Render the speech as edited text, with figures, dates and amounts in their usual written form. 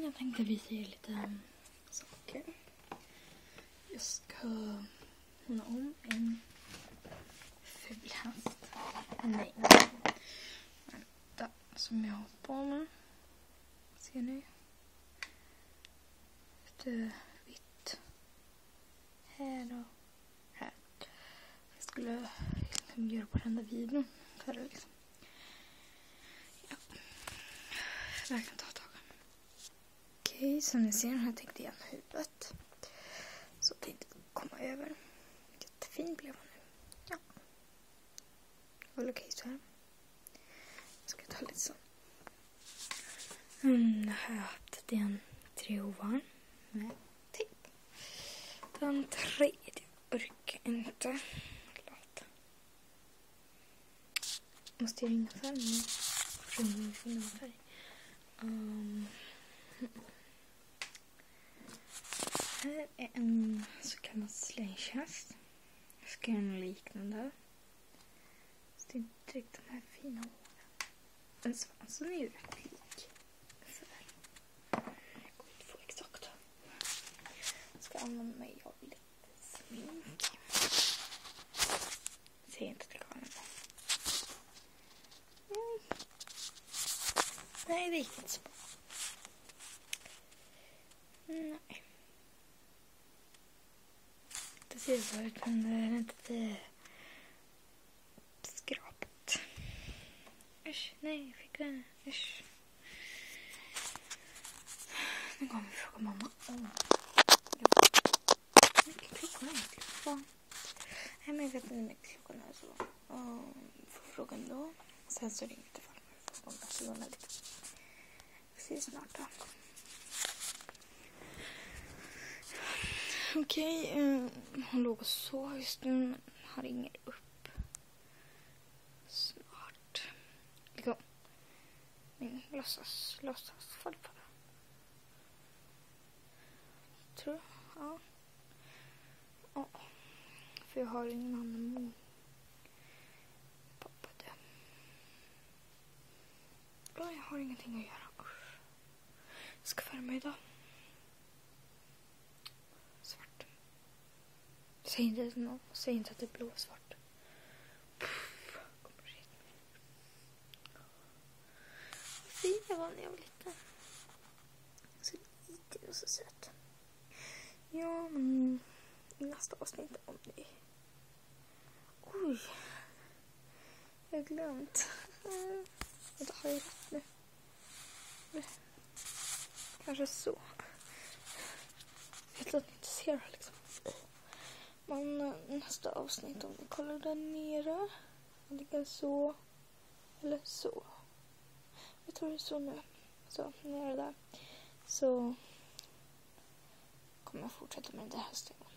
jag tänkte visa er lite saker. Jag ska hålla om en ful häst. Nej. Vänta, som jag har på med. Ser ni? Lite vitt. Här och här. Jag skulle liksom göra på den där videon. För det liksom. Ja. Verkligen ta tag. Okej, som ni ser här tänkte jag huvudet. Så tänkte jag komma över. Jättefin blev hon nu. Ja. Det var okej så här. Jag ska ta lite så. Här har jag haft den 3 ovan med tejp. Den tredje orkar inte. Låt. Måste jag ringa färg nu? Från färg. Här är en så kallad slängtjänst. Jag ska göra något liknande. Så det är inte riktigt de här fina håren. Men svansen är ju rätt lik. Jag går inte få exakt. Jag ska använda mig av lite smink. Ser inte till kameran. Nej, det gick inte så bra. Nej. Det ser så ut, men det är inte skrapat. Usch, nej, fick jag. Usch. Nu kommer vi fråga mamma om. Vilken klockan är egentligen? Nej, men jag vet inte hur mycket klockan är så. Får frågan då. Sen så ringer jag till farmor. Får fråga så låna lite. Vi ses snart då. Okej, hon låg och sov just nu, men han ringer upp snart. Liksom, min låtsas fall på det. Tror jag, ja. Ja, för jag har ingen annan pappa det. Ja, jag har ingenting att göra. Jag ska färma idag. Säg inte att det är blåsvart. Kommer hit. Vad fin jag var när jag var liten. Så liten och så söt. Ja, men nästa avsnitt om det. Oj. Jag har glömt. Jag har ju rätt nu. Kanske så. Jag vet att ni inte ser det liksom. Men nästa avsnitt, om ni kollar där nere, antingen så eller så. Jag tror det är så nu. Så, nere där. Så kommer jag fortsätta med det här stället.